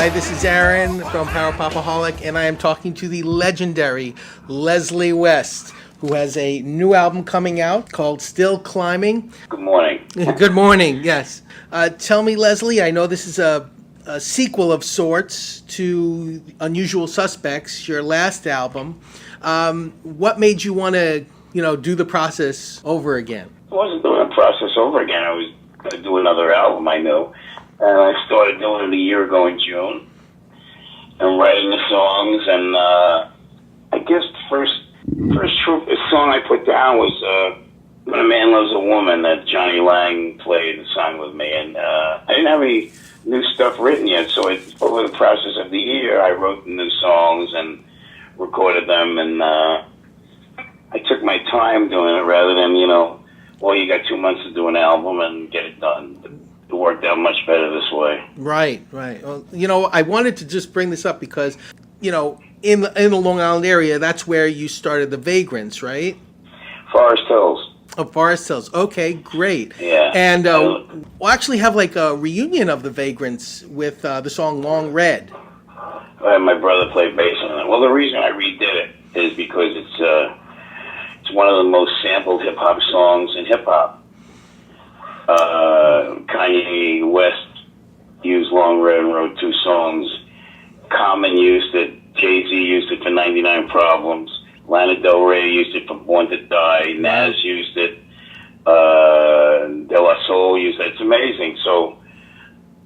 Hi, this is Aaron from Popaholic, and I am talking to the legendary Leslie West, who has a new album coming out called Still Climbing. Good morning. Good morning, yes. Tell me, Leslie, I know this is a sequel of sorts to Unusual Suspects, your last album. What made you want to, do the process over again? I wasn't doing the process over again. I was going to do another album, I knew. And I started doing it a year ago in June and writing the songs. And I guess the first song I put down was When a Man Loves a Woman, that Johnny Lang played the song with me. And I didn't have any new stuff written yet, so over the process of the year, I wrote the new songs and recorded them. And I took my time doing it rather than, well, you got 2 months to do an album and get it done. It worked out much better this way. Right. Well, I wanted to just bring this up because, in the Long Island area, that's where you started the Vagrants, right? Forest Hills. Oh, Forest Hills. Okay, great. Yeah. And we'll actually have like a reunion of the Vagrants with the song Long Red. My brother played bass on it. Well, the reason I redid it is because it's one of the most sampled hip-hop songs in hip-hop. Kanye West used Long Red and wrote 2 songs. Common used it. Jay-Z used it for 99 Problems. Lana Del Rey used it for Born to Die. Nas used it. De La Soul used it. It's amazing. So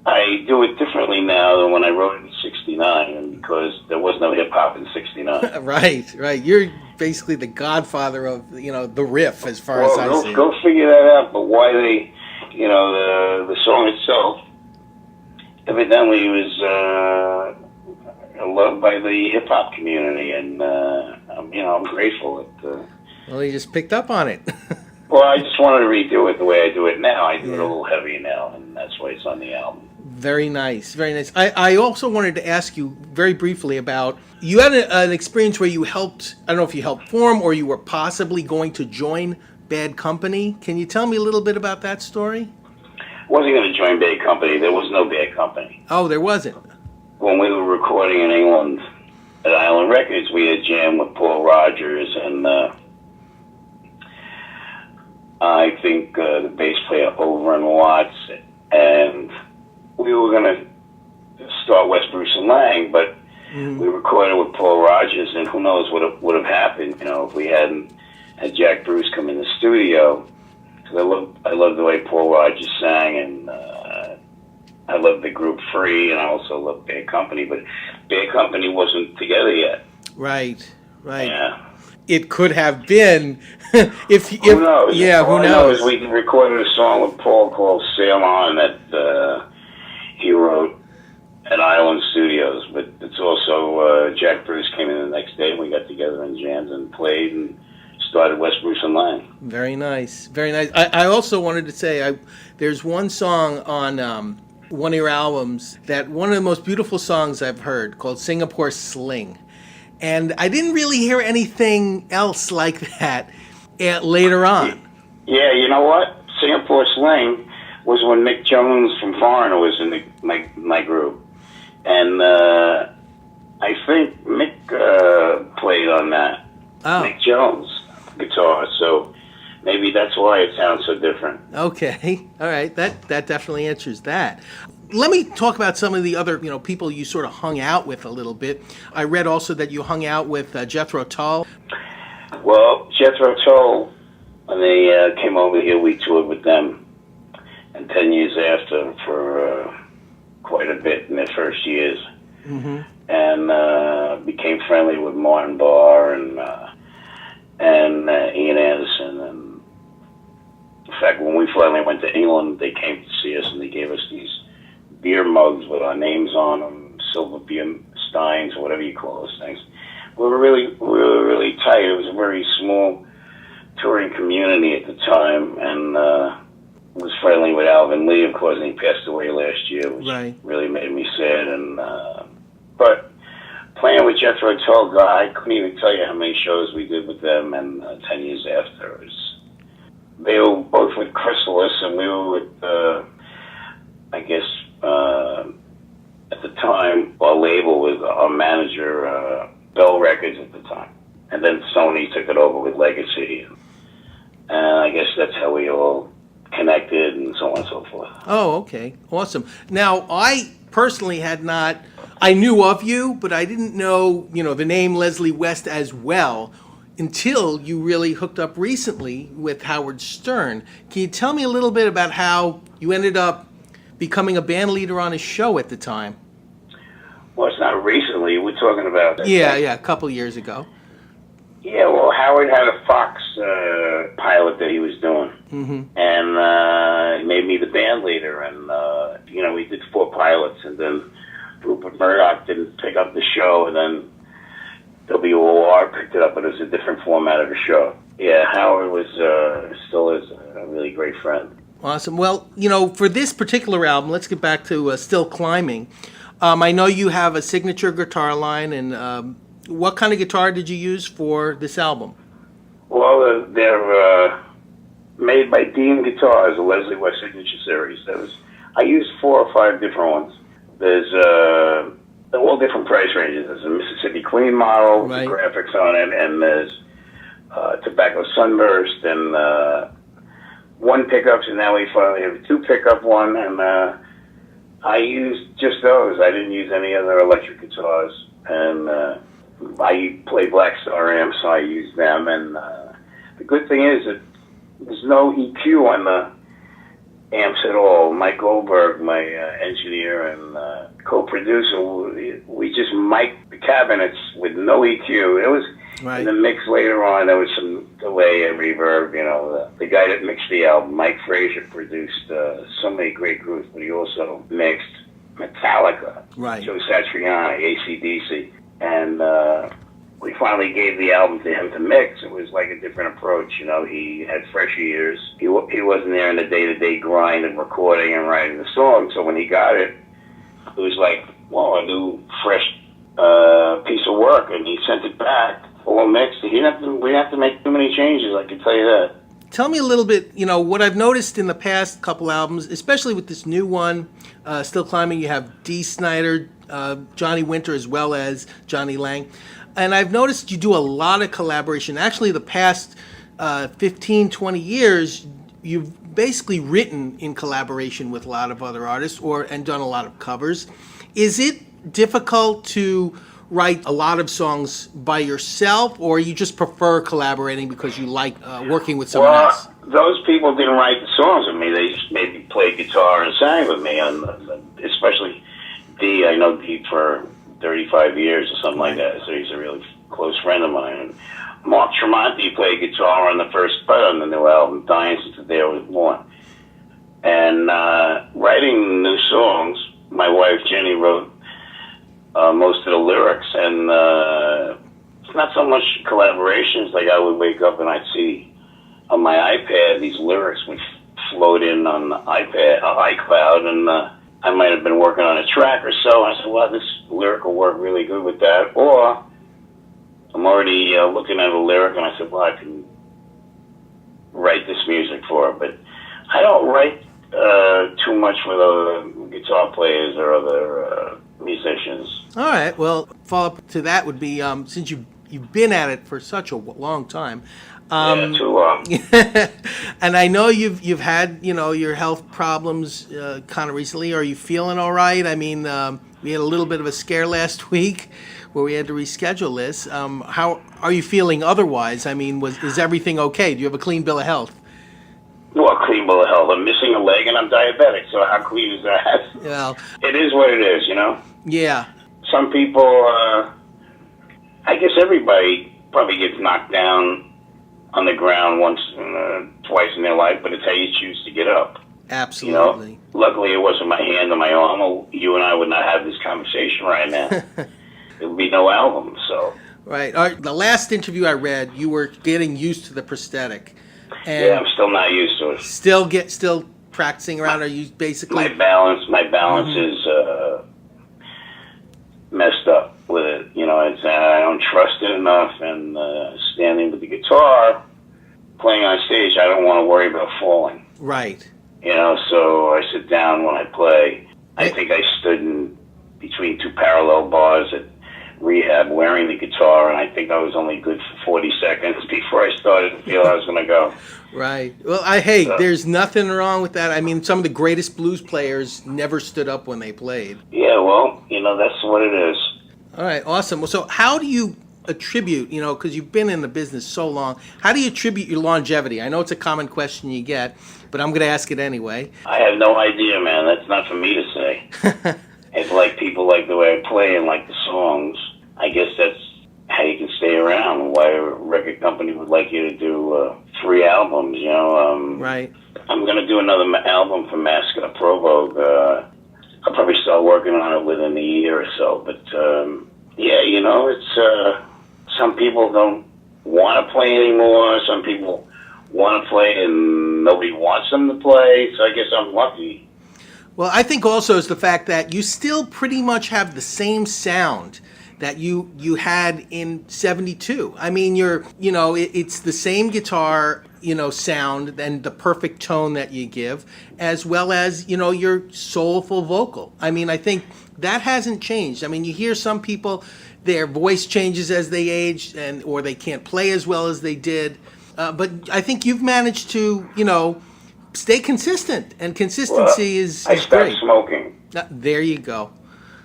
I do it differently now than when I wrote it in '69, because there was no hip-hop in '69. Right. You're basically the godfather of, the riff as far as I see. Go figure that out. But why they... the song itself evidently was loved by the hip hop community, and I'm grateful that. Well, you just picked up on it. Well, I just wanted to redo it the way I do it now. I do it a little heavier now, and that's why it's on the album. Very nice, very nice. I also wanted to ask you very briefly about, you had an experience where you helped, I don't know if you helped form or you were possibly going to join Bad Company. Can you tell me a little bit about that story? I wasn't going to join Bad Company. There was no Bad Company. Oh, there wasn't? When we were recording in England at Island Records, we had jammed with Paul Rogers and I think the bass player Over and Watts, and we were going to start West Bruce and Lang, but we recorded with Paul Rogers, and who knows what would have happened, if we hadn't had Jack Bruce come in the studio. Because I love the way Paul Rogers sang, and I love the group Free, and I also love Bad Company, but Bad Company wasn't together yet. Right. Yeah. It could have been. if who knows? Yeah, All who I knows? know is we recorded a song with Paul called Sail On that he wrote at Island Studios, but it's also Jack Bruce came in the next day, and we got together and jammed and played and started West Bruce and Lang. Very nice, very nice. I also wanted to say, there's one song on one of your albums, that one of the most beautiful songs I've heard, called Singapore Sling. And I didn't really hear anything else like that later on. Yeah, you know what? Singapore Sling was when Mick Jones from Foreigner was in my group. And I think Mick played on that. Oh. Mick Jones guitar, so maybe that's why it sounds so different. Okay, all right, that definitely answers that. Let me talk about some of the other people you sort of hung out with a little bit. I read also that you hung out with Jethro Tull. Well, Jethro Tull, when they came over here, we toured with them, and 10 years after for quite a bit in their first years, and became friendly with Martin Barr and Ian Anderson. And in fact, when we finally went to England, they came to see us, and they gave us these beer mugs with our names on them, silver beer steins, or whatever you call those things. We were really tight. It was a very small touring community at the time, and was friendly with Alvin Lee, of course, and he passed away last year, which really made me sad. And but playing with Jethro Tull, I couldn't even tell you how many shows we did with them, and 10 years after, they were both with Chrysalis, and we were with, I guess, at the time, our label was our manager, Bell Records at the time. And then Sony took it over with Legacy. And I guess that's how we all connected and so on and so forth. Oh, okay. Awesome. Now, I personally I knew of you, but I didn't know, the name Leslie West as well until you really hooked up recently with Howard Stern. Can you tell me a little bit about how you ended up becoming a band leader on his show at the time? Well, it's not recently. We're talking about... Yeah, a couple years ago. Yeah, well, Howard had a Fox pilot that he was doing, and he made me the band leader, and, we did 4 pilots, and then Rupert Murdoch didn't pick up the show, and then WOR picked it up, but it was a different format of the show. Yeah, Howard still is a really great friend. Awesome. Well, for this particular album, let's get back to Still Climbing. I know you have a signature guitar line, and what kind of guitar did you use for this album? Well, they're made by Dean Guitars, a Leslie West Signature Series. I used 4 or 5 different ones. There's all different price ranges. There's a Mississippi Clean model with the graphics on it, and there's Tobacco Sunburst, and 1 pickups, and now we finally have a 2 pickup one, and I used just those. I didn't use any other electric guitars, and I play Black Star amps, so I use them, and the good thing is that there's no EQ on the amps at all. Mike Goldberg, my engineer and co-producer, we just mic'd the cabinets with no EQ. It was in the mix later on. There was some delay and reverb. The guy that mixed the album, Mike Frazier, produced so many great groups, but he also mixed Metallica, Joe Satriani, AC/DC, and we finally gave the album to him to mix. It was like a different approach. He had fresh ears. He wasn't there in the day-to-day grind of recording and writing the song. So when he got it, it was like, well, a new, fresh piece of work. And he sent it back, all mixed. We didn't have to make too many changes, I can tell you that. Tell me a little bit, what I've noticed in the past couple albums, especially with this new one, Still Climbing, you have Dee Snider, Johnny Winter, as well as Johnny Lang. And I've noticed you do a lot of collaboration. Actually, the past 15, 20 years, you've basically written in collaboration with a lot of other artists and done a lot of covers. Is it difficult to write a lot of songs by yourself, or you just prefer collaborating because you like working with someone else? Those people didn't write the songs with me. They just maybe played guitar and sang with me, especially Dee. I know Dee for 35 years or something like that, so he's a really close friend of mine. And Mark Tremonti played guitar on the first part on the new album, Dying Since the Day I Was Born. And writing new songs, my wife Jenny wrote most of the lyrics, and it's not so much collaborations. Like I would wake up and I'd see on my iPad these lyrics would float in on the iCloud, and I might have been working on a track or so, and I said, well, this lyric will work really good with that. Or I'm already looking at a lyric, and I said, well, I can write this music for it. But I don't write too much with other guitar players or other musicians. All right. Well, follow-up to that would be, since you've been at it for such a long time. Too long. And I know you've had your health problems kind of recently. Are you feeling all right? I mean, we had a little bit of a scare last week where we had to reschedule this. How are you feeling otherwise? I mean, is everything okay? Do you have a clean bill of health? Well, clean bill of health. I'm missing a leg and I'm diabetic, so how clean is that? Well, it is what it is, Yeah. Some people, I guess everybody probably gets knocked down on the ground once, twice in their life, but it's how you choose to get up. Absolutely. Luckily, it wasn't my hand or my arm. You and I would not have this conversation right now. There would be no album. So. Right. The last interview I read, you were getting used to the prosthetic. And yeah, I'm still not used to it. Still practicing around. Are you basically my balance is messed up with it. I don't trust it enough, and standing with the guitar, playing on stage, I don't want to worry about falling. Right. So I sit down when I play. I think I stood in between two parallel bars at rehab wearing the guitar, and I think I was only good for 40 seconds before I started to feel I was going to go. Right. Well, there's nothing wrong with that. I mean, some of the greatest blues players never stood up when they played. Yeah, well, that's what it is. All right, awesome. Well, so how do you attribute, because you've been in the business so long, how do you attribute your longevity? I know it's a common question you get, but I'm going to ask it anyway. I have no idea, man. That's not for me to say. It's like people like the way I play and like the songs. I guess that's how you can stay around. Why a record company would like you to do 3 albums, Right. I'm going to do another album for Mascot Pro Vogue. I'll probably start working on it within a year or so. But, it's some people don't want to play anymore. Some people want to play and nobody wants them to play. So I guess I'm lucky. Well, I think also is the fact that you still pretty much have the same sound that you had in '72. I mean, it's the same guitar, sound and the perfect tone that you give, as well as, your soulful vocal. I mean, I think that hasn't changed. I mean, you hear some people, their voice changes as they age or they can't play as well as they did. But I think you've managed to, stay consistent, and consistency is I great. stopped smoking. There you go.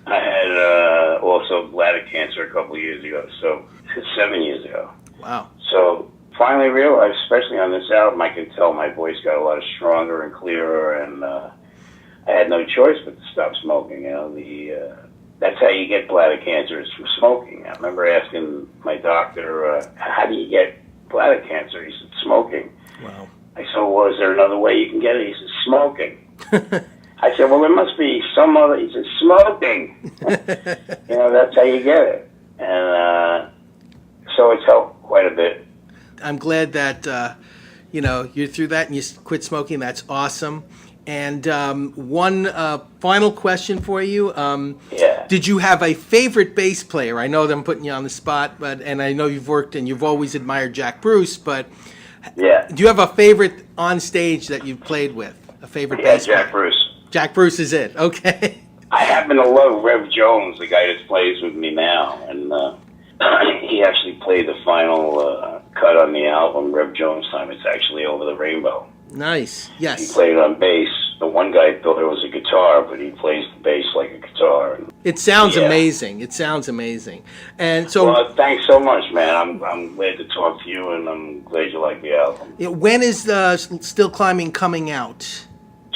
I had also bladder cancer a couple of years ago, so 7 years ago. Wow. So finally realized, especially on this album, I could tell my voice got a lot stronger and clearer, and I had no choice but to stop smoking. That's how you get bladder cancer, is from smoking. I remember asking my doctor, how do you get bladder cancer? He said, smoking. Wow. I said, well, is there another way you can get it? He said, smoking. I said, well, there must be some other. He said, smoking. That's how you get it. And so it's helped quite a bit. I'm glad that, you're through that and you quit smoking. That's awesome. And one final question for you. Yeah. Did you have a favorite bass player? I know that I'm putting you on the spot, and I know you've worked and you've always admired Jack Bruce, but yeah. Do you have a favorite on stage that you've played with? A favorite bass player? Jack Bruce. Jack Bruce is it. Okay. I happen to love Rev Jones, the guy that plays with me now, and he actually played the final cut on the album, Rev Jones Time. It's actually Over the Rainbow. Nice. Yes. He played it on bass. The one guy thought it was a guitar, but he plays the bass like a guitar. It sounds amazing. It sounds amazing. And so, well, thanks so much, man. I'm glad to talk to you, and I'm glad you like the album. When is Still Climbing coming out?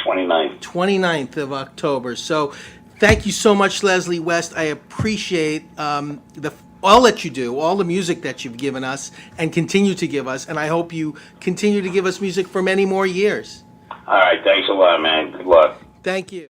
29th. 29th of October. So thank you so much, Leslie West. I appreciate all that you do, all the music that you've given us and continue to give us, and I hope you continue to give us music for many more years. All right, thanks a lot, man. Good luck. Thank you.